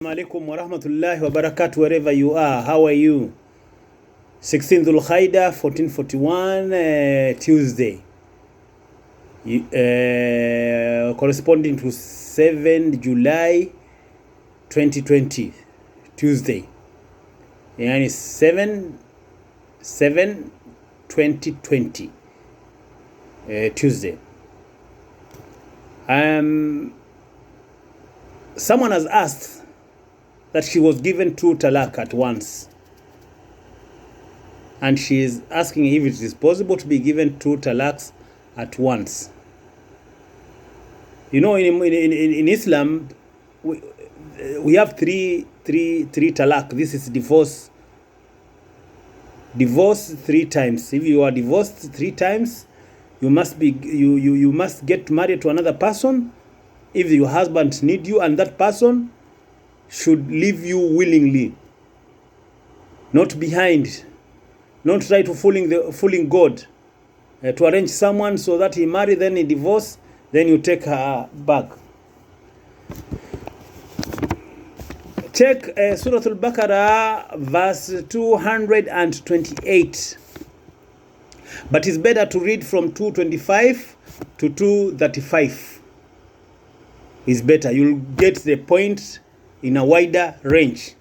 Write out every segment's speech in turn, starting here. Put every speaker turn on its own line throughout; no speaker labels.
Alaikum wa rahmatullahi wa barakatuh, wherever you are. How are you? 16th Dhul Qaida 1441 Tuesday, corresponding to 7th July 2020 Tuesday, yani 7/7/2020 Tuesday. Someone has asked that she was given 2 talaq at once, and she is asking if it is possible to be given 2 talaqs at once. You know, in Islam, we have three talaq. This is divorce 3 times. If you are divorced 3 times, you must get married to another person if your husband need you, and that person should leave you willingly, not behind, not try to fooling God to arrange someone so that he marry, then he divorce, then you take her back. Check Surah Al-Baqarah verse 228, but it's better to read from 225 to 235. It's better, you'll get the point in a wider range.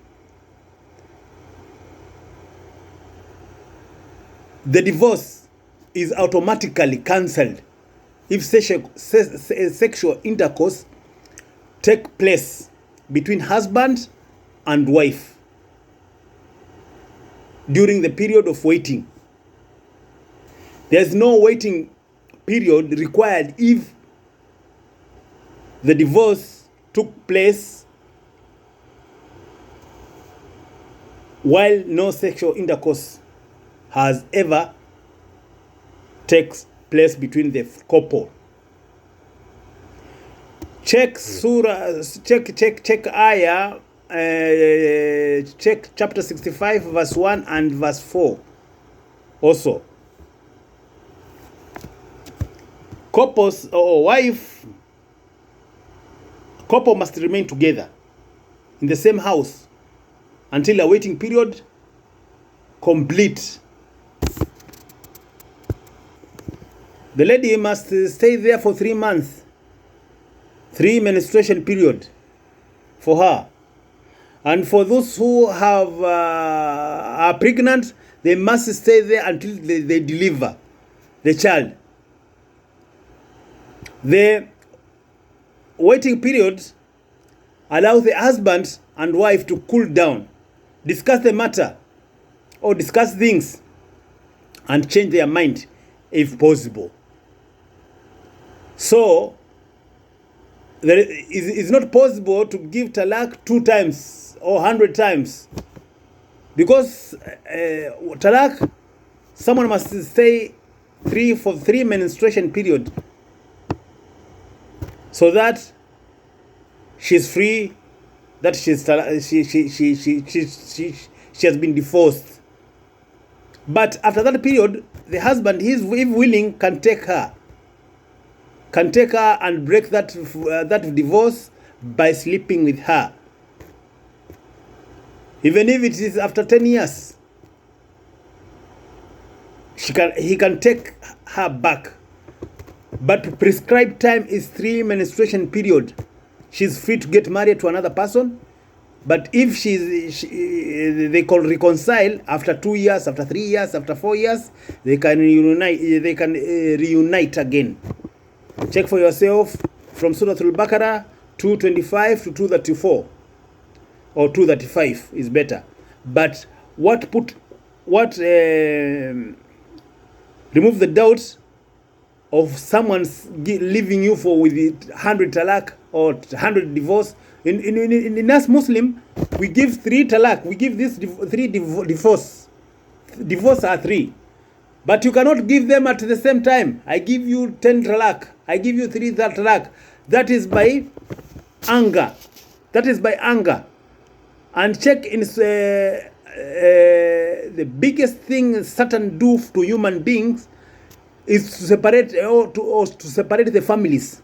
The divorce is automatically cancelled if sexual intercourse take place between husband and wife during the period of waiting. There's no waiting period required if the divorce took place while no sexual intercourse has ever takes place between the couple. Check surah, check ayah, check chapter 65 verse 1 and verse 4 also. Couples or couple must remain together in the same house until a waiting period complete. The lady must stay there for 3 months, 3 menstruation period for her. And for those who are pregnant, they must stay there until they deliver the child. The waiting period allows the husband and wife to cool down, discuss the matter, or discuss things and change their mind if possible. So it's not possible to give talaq 2 times or 100 times, because talaq, someone must stay for 3 menstruation period so that she's free, that she has been divorced. But after that period, the husband, if willing, can take her and break that divorce by sleeping with her, even if it is after 10 years. He can take her back, but prescribed time is 3 menstruation period. She's free to get married to another person, but if they can reconcile after 2 years, after 3 years, after 4 years, they can reunite again. Check for yourself from Surah Al-Baqarah 225 to 234, or 235 is better. But remove the doubt of someone's leaving you with 100 talaq or 100 divorce. In us Muslim, we give 3 talaq. We give this 3 divorce. Divorce are 3, but you cannot give them at the same time. I give you 10 talaq. I give you 3 talaq. That is by anger. And check in the biggest thing Satan do to human beings is to separate the families.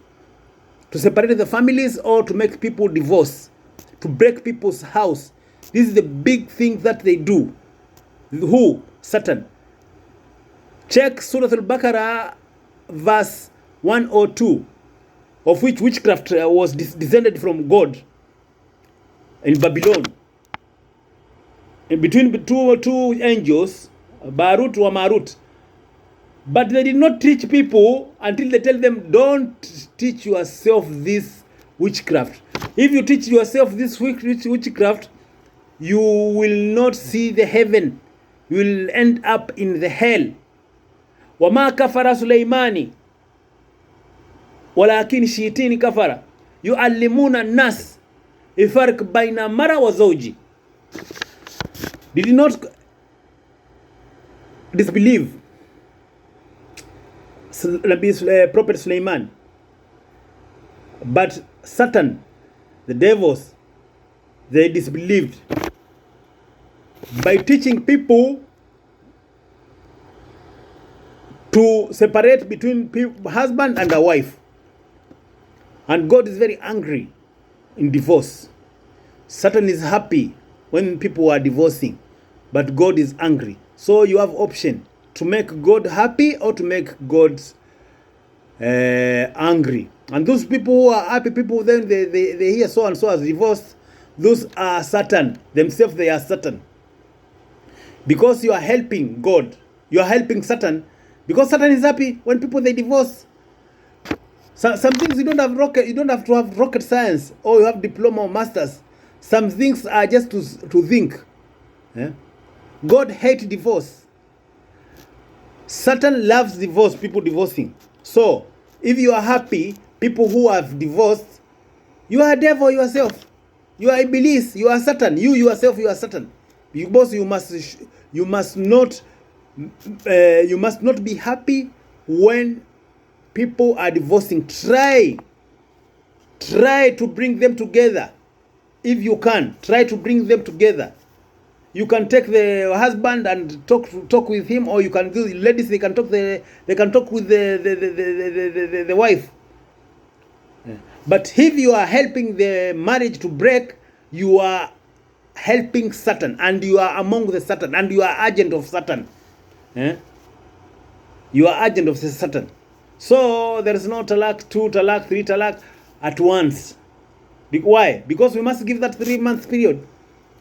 To separate the families or to make people divorce. to break people's house. This is the big thing that they do. Who? Satan. Check Surah Al-Baqarah verse 102, of which witchcraft was descended from God in Babylon. In between two angels, Barut or Marut. But they did not teach people until they tell them, don't teach yourself this witchcraft. If you teach yourself this witchcraft, you will not see the heaven. You will end up in the hell. وَمَا كَفَرَ سُلَيْمَانِ وَلَكِنْ شِيطَانٌ كَفَرَ يُعَلِّمُونَ النَّاسَ الْفَرْقَ بَيْنَ الْمَرْءِ وَالزَّوْجِ. Did not disbelieve Prophet Sulaiman, but Satan, the devils, they disbelieved by teaching people to separate between husband and a wife. And God is very angry in divorce. Satan is happy when people are divorcing, but God is angry. So you have option to make God happy or to make God angry. And those people who are happy people, then they hear so and so has divorced, those are Satan. Themselves, they are Satan. Because you are helping God, you are helping Satan. Because Satan is happy when people they divorce. Some things you don't have to have rocket science or you have diploma or masters. Some things are just to think. Yeah? God hates divorce. Satan loves divorce, people divorcing. So, if you are happy, people who have divorced, you are a devil yourself. You are Iblis, you are Satan. You yourself, you are Satan. Because you must not be happy when people are divorcing. Try to bring them together. If you can, try to bring them together. You can take the husband and talk with him, or you can do, ladies, they can talk with the wife. Yeah. But if you are helping the marriage to break, you are helping Satan, and you are among the Satan, and you are agent of Satan. Yeah? You are agent of the Satan. So there is no talak, 2 talak, 3 talak at once. Why? Because we must give that 3-month period.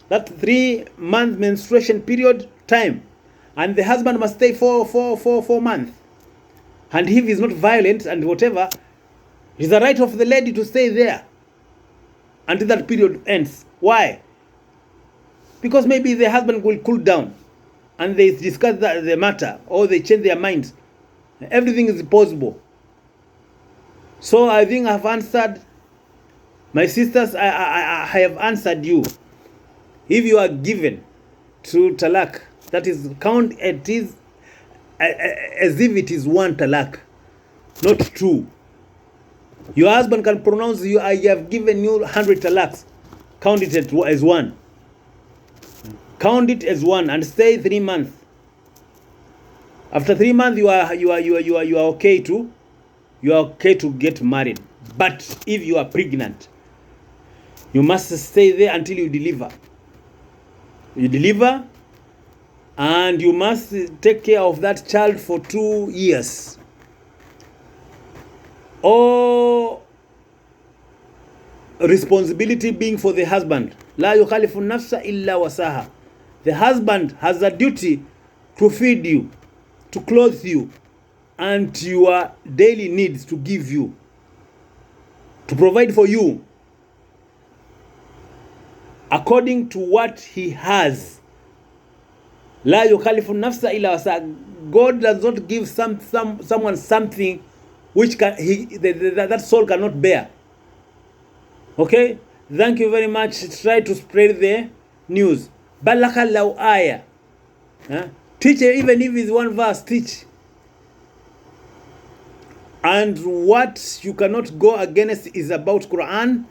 That 3-month menstruation period time. And the husband must stay for 4 months. And if he's not violent and whatever, it's the right of the lady to stay there until that period ends. Why? Because maybe the husband will cool down and they discuss the matter, or they change their minds. Everything is possible. So I think I've answered. My sisters, I have answered you. If you are given to talak, that is count it is as if it is 1 talak, not 2. Your husband can pronounce you, I have given you 100 talaks. Count it as 1. Count it as 1 and stay 3 months. After 3 months, you are okay to get married. But if you are pregnant, you must stay there until you deliver. You deliver, and you must take care of that child for 2 years. Or responsibility being for the husband. La yukhalifu nafsa illa wasaha. The husband has a duty to feed you, to clothe you, and your daily needs to give you, to provide for you according to what he has. La yukhalifu nafsa illa wasaha. God does not give someone something which that soul cannot bear. Okay? Thank you very much. Try to spread the news. Balaka law ayah. Teach, even if it's 1 verse, teach. And what you cannot go against is about Quran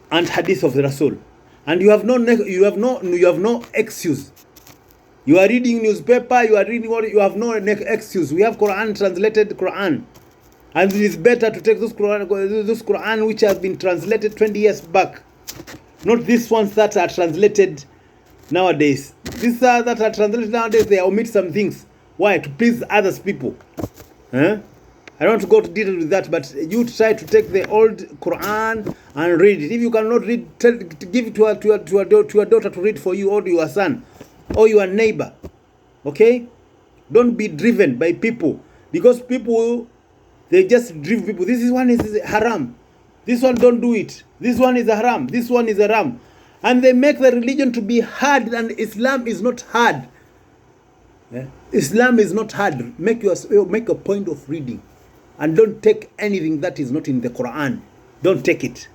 and Hadith of the Rasul. And you have no excuse. You are reading newspaper, you are reading what, you have no excuse. We have Quran, translated Quran. And it is better to take those Quran which has been translated 20 years back. not these ones that are translated nowadays. These that are translated nowadays, they omit some things. Why? To please others people. Huh? I don't want to go to detail with that, but you try to take the old Quran and read it. If you cannot read, give it to your daughter to read for you, or to your son, or your neighbor. Okay? Don't be driven by people, because people, they just drive people. This one is haram. This one, don't do it. This one is a haram. This one is a haram. And they make the religion to be hard, and Islam is not hard. Yeah? Islam is not hard. Make a point of reading. And don't take anything that is not in the Quran. Don't take it.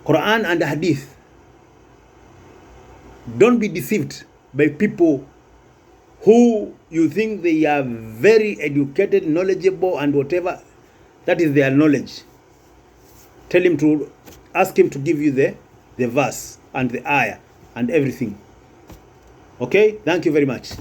Quran and Hadith. Don't be deceived by people who you think they are very educated, knowledgeable, and whatever. That is their knowledge. Ask him to give you the verse and the ayah and everything. Okay? Thank you very much.